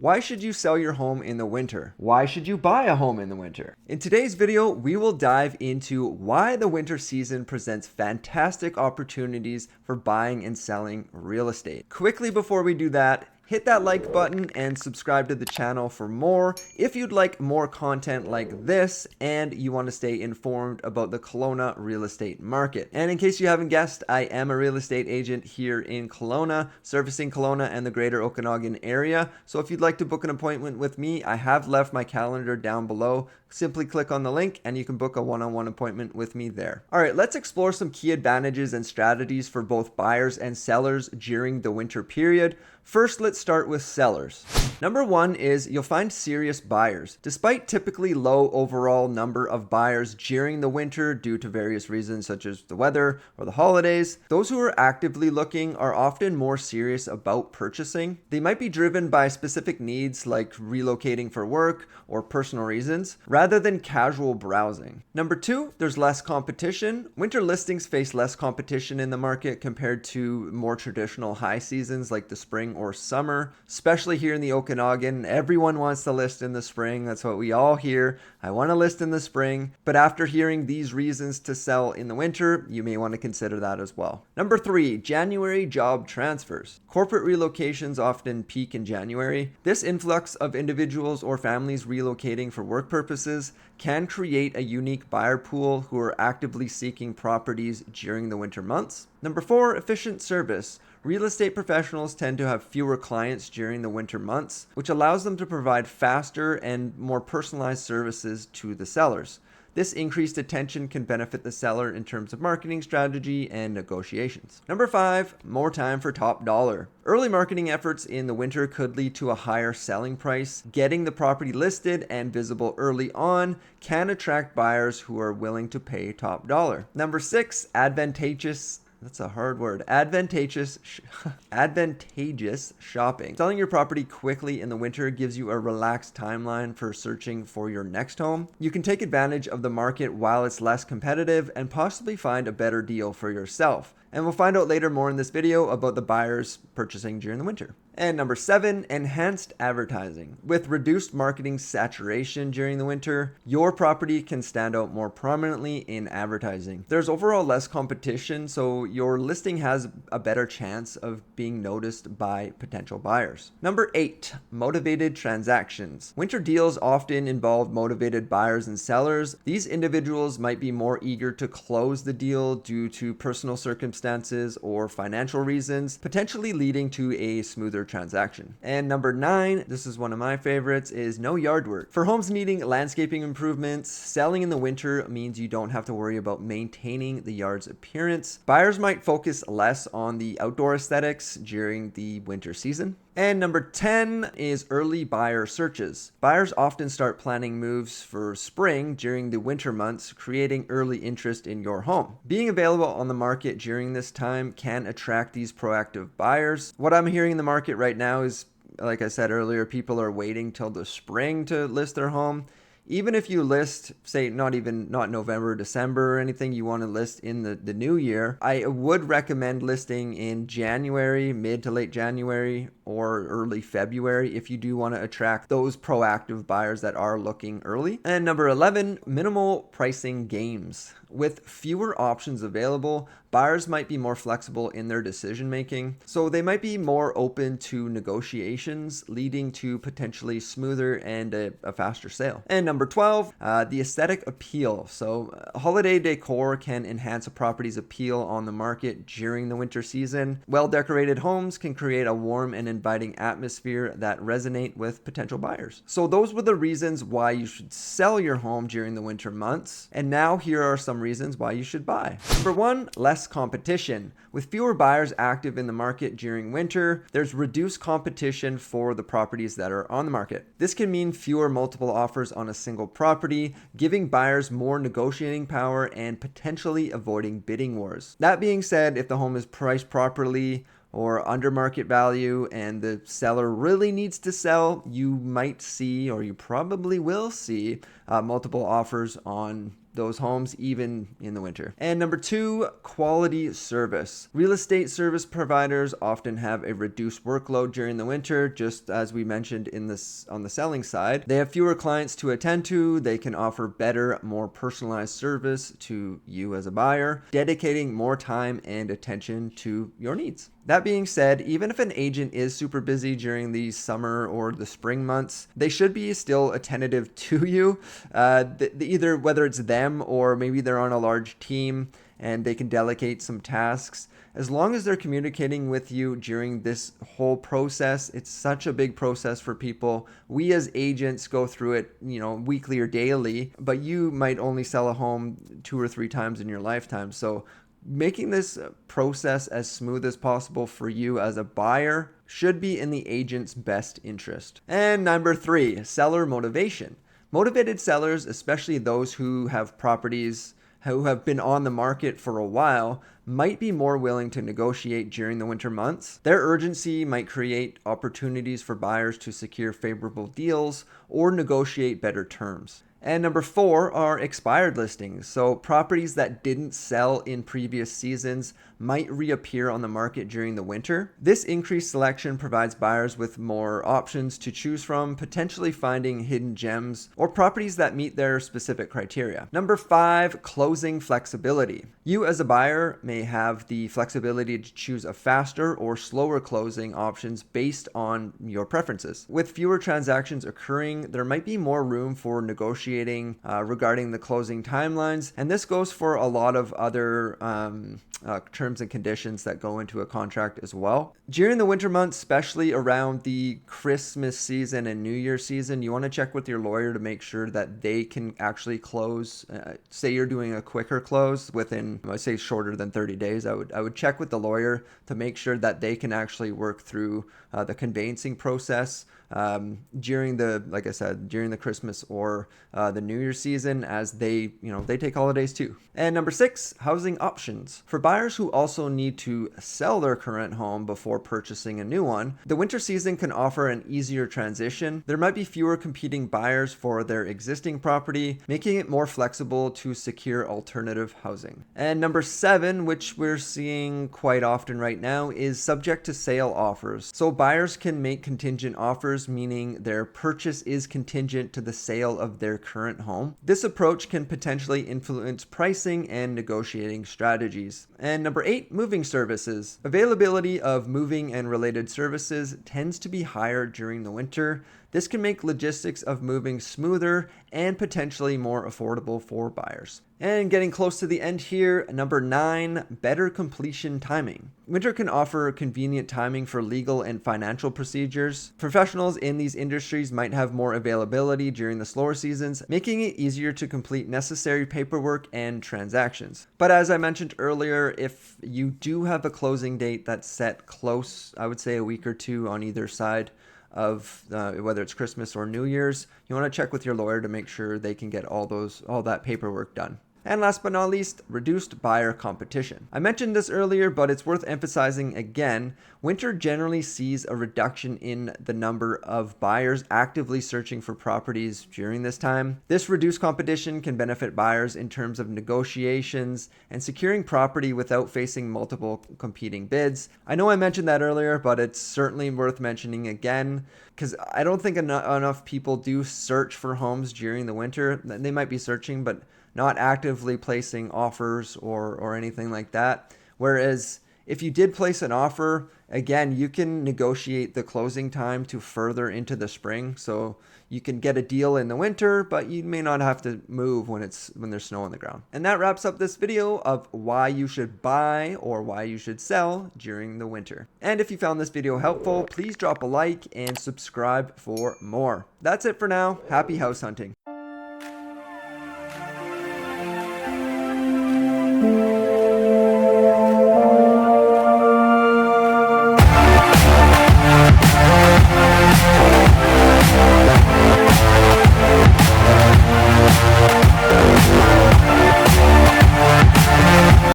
Why should you sell your home in the winter? Why should you buy a home in the winter? In today's video, we will dive into why the winter season presents fantastic opportunities for buying and selling real estate. Quickly before we do that, hit that like button and subscribe to the channel for more if you'd like more content like this and you want to stay informed about the Kelowna real estate market. And in case you haven't guessed, I am a real estate agent here in Kelowna, servicing Kelowna and the greater Okanagan area. So if you'd like to book an appointment with me, I have left my calendar down below. Simply click on the link and you can book a one-on-one appointment with me there. All right, let's explore some key advantages and strategies for both buyers and sellers during the winter period. First, let's start with sellers. Number one is you'll find serious buyers. Despite typically low overall number of buyers during the winter due to various reasons such as the weather or the holidays, those who are actively looking are often more serious about purchasing. They might be driven by specific needs like relocating for work or personal reasons, rather than casual browsing. Number two, there's less competition. Winter listings face less competition in the market compared to more traditional high seasons like the spring or summer, especially here in the Okanagan. Everyone wants to list in the spring. That's what we all hear. I want to list in the spring. But after hearing these reasons to sell in the winter, you may want to consider that as well. Number three, January job transfers. Corporate relocations often peak in January. This influx of individuals or families relocating for work purposes can create a unique buyer pool who are actively seeking properties during the winter months. Number four, efficient service. Real estate professionals tend to have fewer clients during the winter months, which allows them to provide faster and more personalized services to the sellers. This increased attention can benefit the seller in terms of marketing strategy and negotiations. Number five, more time for top dollar. Early marketing efforts in the winter could lead to a higher selling price. Getting the property listed and visible early on can attract buyers who are willing to pay top dollar. Number six, advantageous. That's a hard word. Advantageous shopping. Selling your property quickly in the winter gives you a relaxed timeline for searching for your next home. You can take advantage of the market while it's less competitive and possibly find a better deal for yourself. And we'll find out later more in this video about the buyers purchasing during the winter. And number seven, enhanced advertising. With reduced marketing saturation during the winter, your property can stand out more prominently in advertising. There's overall less competition, so your listing has a better chance of being noticed by potential buyers. Number eight, motivated transactions. Winter deals often involve motivated buyers and sellers. These individuals might be more eager to close the deal due to personal circumstances or financial reasons, potentially leading to a smoother transaction. And number nine, this is one of my favorites, is no yard work. For homes needing landscaping improvements, selling in the winter means you don't have to worry about maintaining the yard's appearance. Buyers might focus less on the outdoor aesthetics during the winter season. And number 10 is early buyer searches. Buyers often start planning moves for spring during the winter months, creating early interest in your home. Being available on the market during this time can attract these proactive buyers. What I'm hearing in the market right now is, like I said earlier, people are waiting till the spring to list their home. Even if you list, say, not November, December or anything, you want to list in the new year, I would recommend listing in January, mid to late January or early February if you do want to attract those proactive buyers that are looking early. And number 11, minimal pricing games. With fewer options available, buyers might be more flexible in their decision making, so they might be more open to negotiations, leading to potentially smoother and a faster sale. And number 12, the aesthetic appeal. So holiday decor can enhance a property's appeal on the market during the winter season. Well-decorated homes can create a warm and inviting atmosphere that resonate with potential buyers. So those were the reasons why you should sell your home during the winter months. And now here are some reasons why you should buy. Number one, less competition. With fewer buyers active in the market during winter, there's reduced competition for the properties that are on the market. This can mean fewer multiple offers on a single property, giving buyers more negotiating power and potentially avoiding bidding wars. That being said, if the home is priced properly or under market value and the seller really needs to sell, you might see, or you probably will see, multiple offers on those homes even in the winter. And number 2, quality service. Real estate service providers often have a reduced workload during the winter, just as we mentioned in this on the selling side. They have fewer clients to attend to. They can offer better, more personalized service to you as a buyer, dedicating more time and attention to your needs. That being said, even if an agent is super busy during the summer or the spring months, they should be still attentive to you, either whether it's them or maybe they're on a large team and they can delegate some tasks. As long as they're communicating with you during this whole process, it's such a big process for people. We as agents go through it, weekly or daily, but you might only sell a home 2 or 3 times in your lifetime. So making this process as smooth as possible for you as a buyer should be in the agent's best interest. And number 3, seller motivation. Motivated sellers, especially those who have properties who have been on the market for a while, might be more willing to negotiate during the winter months. Their urgency might create opportunities for buyers to secure favorable deals or negotiate better terms. And number 4 are expired listings. So properties that didn't sell in previous seasons might reappear on the market during the winter. This increased selection provides buyers with more options to choose from, potentially finding hidden gems or properties that meet their specific criteria. Number 5, closing flexibility. You as a buyer may have the flexibility to choose a faster or slower closing options based on your preferences. With fewer transactions occurring, there might be more room for negotiating regarding the closing timelines, and this goes for a lot of other terms and conditions that go into a contract as well. During the winter months, especially around the Christmas season and New Year season, you want to check with your lawyer to make sure that they can actually close. Say you're doing a quicker close within, I say shorter than 30 days. I would check with the lawyer to make sure that they can actually work through the conveyancing process during the Christmas or the New Year season, as they take holidays too. And number 6, housing options. For buyers who also need to sell their current home before purchasing a new one, the winter season can offer an easier transition. There might be fewer competing buyers for their existing property, making it more flexible to secure alternative housing. And number 7, which we're seeing quite often right now, is subject to sale offers. So buyers can make contingent offers, meaning their purchase is contingent to the sale of their current home. This approach can potentially influence pricing and negotiating strategies. And number 8, moving services. Availability of moving and related services tends to be higher during the winter. This can make logistics of moving smoother and potentially more affordable for buyers. And getting close to the end here, number 9, better completion timing. Winter can offer convenient timing for legal and financial procedures. Professionals in these industries might have more availability during the slower seasons, making it easier to complete necessary paperwork and transactions. But as I mentioned earlier, if you do have a closing date that's set close, I would say a week or 2 on either side of whether it's Christmas or New Year's, you want to check with your lawyer to make sure they can get all that paperwork done. And last but not least, reduced buyer competition. I mentioned this earlier, but it's worth emphasizing again. Winter generally sees a reduction in the number of buyers actively searching for properties during this time. This reduced competition can benefit buyers in terms of negotiations and securing property without facing multiple competing bids. I know I mentioned that earlier, but it's certainly worth mentioning again, because I don't think enough people do search for homes during the winter. They might be searching, but not actively placing offers or anything like that. Whereas if you did place an offer, again, you can negotiate the closing time to further into the spring. So you can get a deal in the winter, but you may not have to move when there's snow on the ground. And that wraps up this video of why you should buy or why you should sell during the winter. And if you found this video helpful, please drop a like and subscribe for more. That's it for now. Happy house hunting.